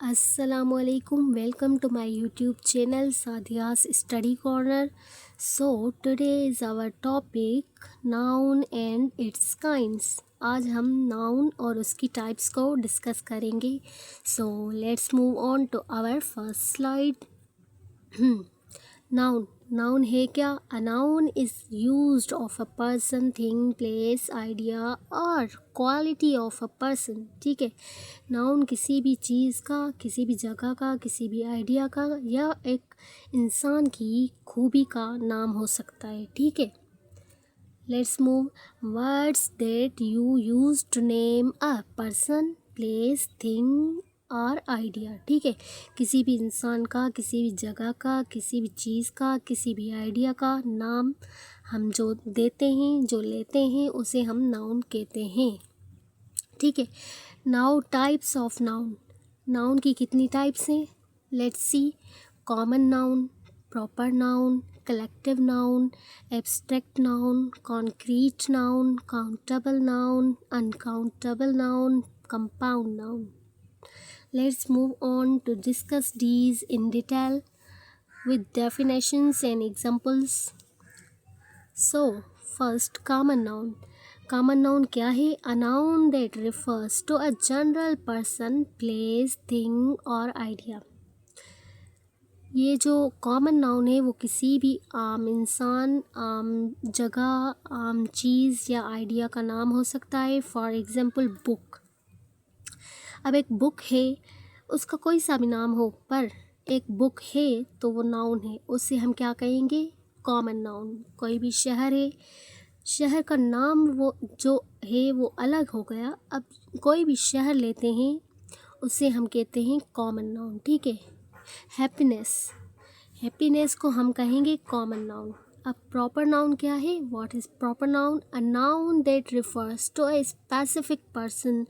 Assalamualaikum. Welcome to my YouTube channel Sadia's Study Corner. So today is our topic noun and its kinds. आज हम noun और उसकी types को discuss करेंगे. So let's move on to our first slide. Noun है क्या? A noun is used of a person, thing, place, idea or quality of a person. ठीक है, नाउन किसी भी चीज़ का, किसी भी जगह का, किसी भी आइडिया का या एक इंसान की खूबी का नाम हो सकता है. ठीक है, let's move. Words that you use to name a person, place, thing और आइडिया. ठीक है, किसी भी इंसान का, किसी भी जगह का, किसी भी चीज़ का, किसी भी आइडिया का नाम हम जो देते हैं, जो लेते हैं, उसे हम नाउन कहते हैं. ठीक है, now types of noun. Noun की कितनी टाइप्स हैं? Let's see. Common noun, proper noun, collective noun, abstract noun, concrete noun, countable noun, uncountable noun, compound noun. Let's move on to discuss these in detail with definitions and examples. So, first, common noun. Common noun क्या है? A noun that refers to a general person, place, thing or idea. ये जो common noun है वो किसी भी आम इंसान, आम जगह, आम चीज़ या आइडिया का नाम हो सकता है. For example book. अब एक बुक है, उसका कोई सा भी नाम हो, पर एक बुक है तो वो नाउन है, उससे हम क्या कहेंगे? Common noun. कोई भी शहर है, शहर का नाम वो जो है वो अलग हो गया, अब कोई भी शहर लेते हैं उसे हम कहते हैं कॉमन नाउन. ठीक है. हैप्पीनेस, हैप्पीनेस को हम कहेंगे कॉमन नाउन. अब प्रॉपर नाउन क्या है? What is proper noun? A noun that refers to a specific person,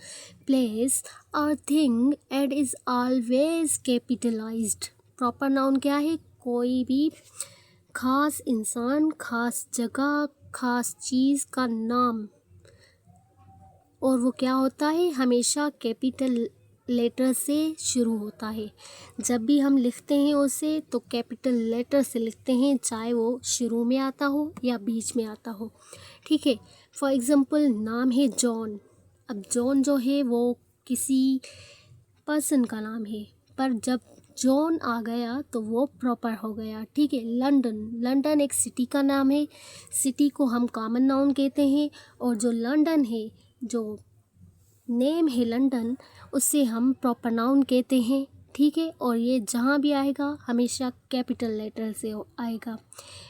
place और thing and is always capitalized. Proper noun क्या है? कोई भी खास इंसान, खास जगह, खास चीज़ का नाम, और वो क्या होता है? हमेशा कैपिटल लेटर से शुरू होता है. जब भी हम लिखते हैं उसे तो कैपिटल लेटर से लिखते हैं, चाहे वो शुरू में आता हो या बीच में आता हो. ठीक है. फॉर एग्ज़ाम्पल, नाम है जॉन. अब जॉन जो है वो किसी पर्सन का नाम है, पर जब जॉन आ गया तो वो प्रॉपर हो गया. ठीक है. लंदन, लंदन एक सिटी का नाम है, सिटी को हम कॉमन नाउन कहते हैं, और जो लंदन है, जो नेम है लंदन, उससे हम प्रॉपर नाउन कहते हैं. ठीक है. और ये जहाँ भी आएगा हमेशा कैपिटल लेटर से आएगा.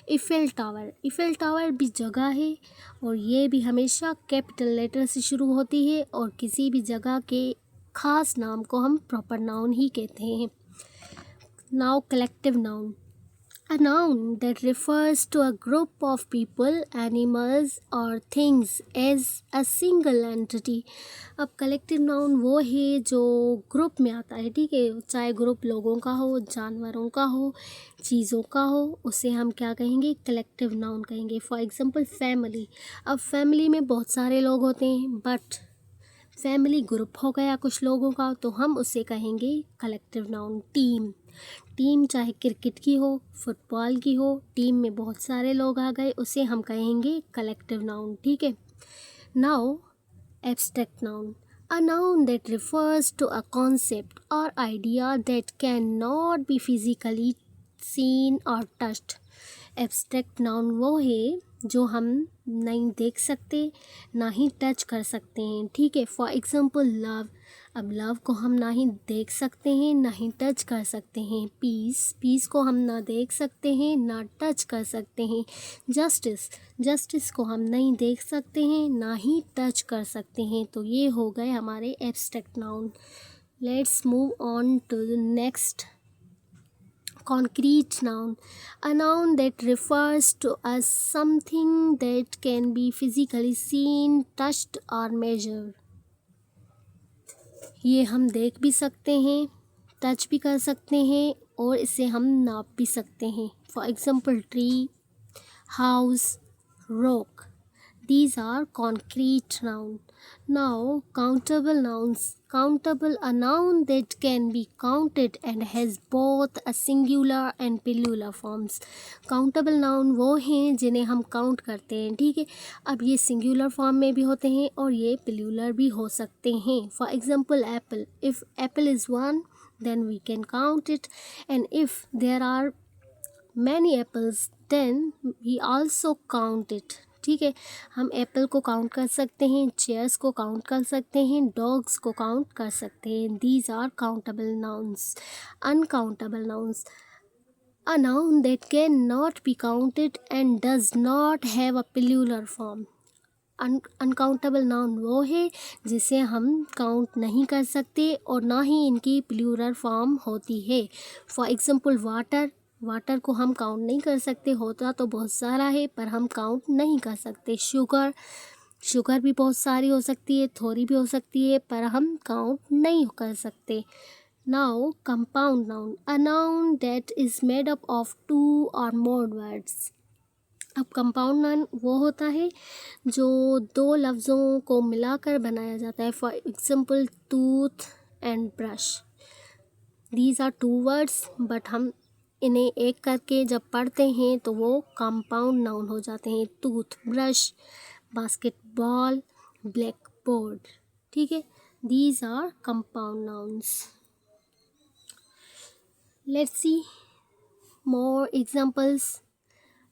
इफ़ेल टावर, इफ़ेल टावर भी जगह है और ये भी हमेशा कैपिटल लेटर से शुरू होती है, और किसी भी जगह के ख़ास नाम को हम प्रॉपर नाउन ही कहते हैं. Now collective noun. A noun that refers to a group of people, animals or things as a single entity. अब कलेक्टिव नाउन वो है जो ग्रुप में आता है. ठीक है. चाहे ग्रुप लोगों का हो, जानवरों का हो, चीज़ों का हो, उसे हम क्या कहेंगे? कलेक्टिव नाउन कहेंगे. For example family. अब फैमिली में बहुत सारे लोग होते हैं, बट फैमिली ग्रुप हो गया कुछ लोगों का, तो हम उसे कहेंगे कलेक्टिव नाउन. टीम, टीम चाहे क्रिकेट की हो, फुटबॉल की हो, टीम में बहुत सारे लोग आ गए, उसे हम कहेंगे कलेक्टिव नाउन. ठीक है. Now abstract noun. A noun that refers to a concept और idea that can not be physically seen और टच्ड. एब्स्ट्रैक्ट नाउन वो है जो हम नहीं देख सकते, ना ही टच कर सकते हैं. ठीक है. For example love. अब लव को हम ना ही देख सकते हैं, ना ही टच कर सकते हैं. पीस, पीस को हम ना देख सकते हैं, ना टच कर सकते हैं. जस्टिस, जस्टिस को हम नहीं देख सकते हैं, ना ही टच कर सकते हैं. तो ये हो गए हमारे abstract noun. Let's move on to the next. Concrete noun. A noun that refers to a something that can be physically seen, touched or measured. ये हम देख भी सकते हैं, टच भी कर सकते हैं, और इसे हम नाप भी सकते हैं. For example tree, house, rock. These are concrete noun. Now, countable nouns. Countable, a noun that can be counted and has both a singular and plural forms. Countable noun वो हैं जिन्हें हम काउंट करते हैं, ठीक है। अब ये सिंगुलर फॉर्म में भी होते हैं और ये प्लूरल भी हो सकते हैं. For example Apple. If Apple is one, then we can count it, and if there are many apples then we also count it. ठीक है, हम एप्पल को काउंट कर सकते हैं, चेयर्स को काउंट कर सकते हैं, डॉग्स को काउंट कर सकते हैं. These are countable nouns. Uncountable nouns. A noun that cannot be counted and does not have a plural form. Uncountable noun वो है जिसे हम काउंट नहीं कर सकते और ना ही इनकी प्लूरल फॉर्म होती है. For example water. वाटर को हम काउंट नहीं कर सकते, होता तो बहुत सारा है पर हम काउंट नहीं कर सकते. शुगर. शुगर भी बहुत सारी हो सकती है, थोड़ी भी हो सकती है पर हम काउंट नहीं कर सकते. Now compound noun. A noun that is made up of 2 और मोर वर्ड्स. अब कंपाउंड नाउन वो होता है जो 2 लफ्ज़ों को मिलाकर बनाया जाता है. For example tooth and brush. These are 2 words but हम इन्हें एक करके जब पढ़ते हैं तो वो कंपाउंड नाउन हो जाते हैं. Tooth brush, basketball, black board. ठीक है, these are compound nouns. Let's see more examples.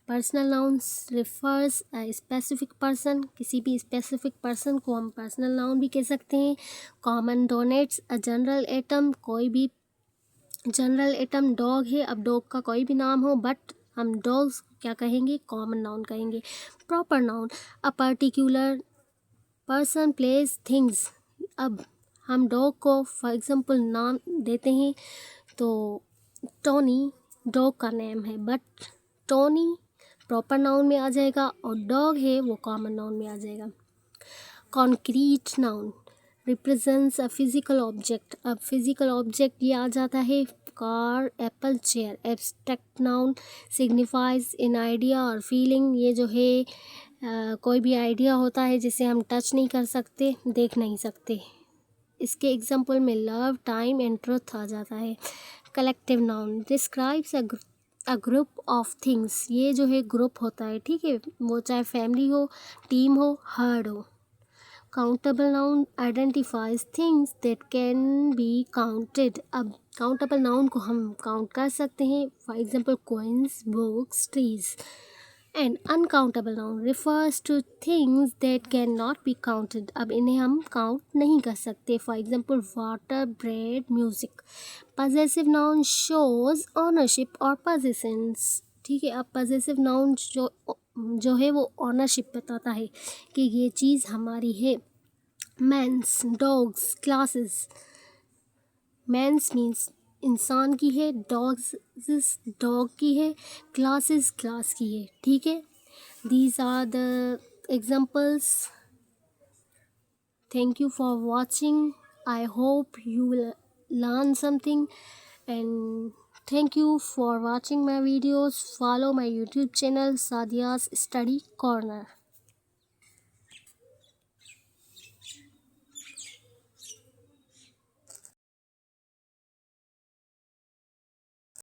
Personal nouns refers a specific person. किसी भी स्पेसिफिक पर्सन को हम पर्सनल नाउन भी कह सकते हैं. Common denotes a general item. कोई भी जनरल एटम डॉग है. अब डॉग का कोई भी नाम हो बट हम डॉग्स क्या कहेंगे, कॉमन नाउन कहेंगे. Proper noun. A particular person, place, things. अब हम डॉग को फॉर एग्जांपल नाम देते हैं तो टोनी डॉग का नेम है बट टोनी प्रॉपर नाउन में आ जाएगा और डॉग है वो कॉमन नाउन में आ जाएगा. Concrete noun represents a physical object. अब फिजिकल ऑब्जेक्ट ये आ जाता है car, apple, chair. Abstract noun signifies in idea और फीलिंग. ये जो है कोई भी आइडिया होता है जिसे हम टच नहीं कर सकते, देख नहीं सकते. इसके एग्जाम्पल में लव, टाइम एंड ट्रुथ आ जाता है. Collective noun describes a group of things. ये जो है ग्रुप होता है, ठीक है, वो चाहे फैमिली हो, टीम हो, हर्ड हो. Countable noun identifies things that can be counted. अब काउंटेबल नाउन को हम काउंट कर सकते हैं. For example coins, books, trees. And uncountable noun refers two things that can not be counted. अब इन्हें हम काउंट नहीं कर सकते. For example water, bread, music. Possessive noun shows ownership और पोजेशंस. ठीक है, अब पजेसिव नाउन जो है वो ऑनरशिप बताता है कि ये चीज़ हमारी है. Mans, dogs, classes. Mans means इंसान की है, डॉग्स डॉग की है, क्लासेस क्लास की है. ठीक है, these are the examples. Thank you for watching. I hope you will learn something, and thank you for watching my videos. Follow my YouTube channel Sadia's Study Corner.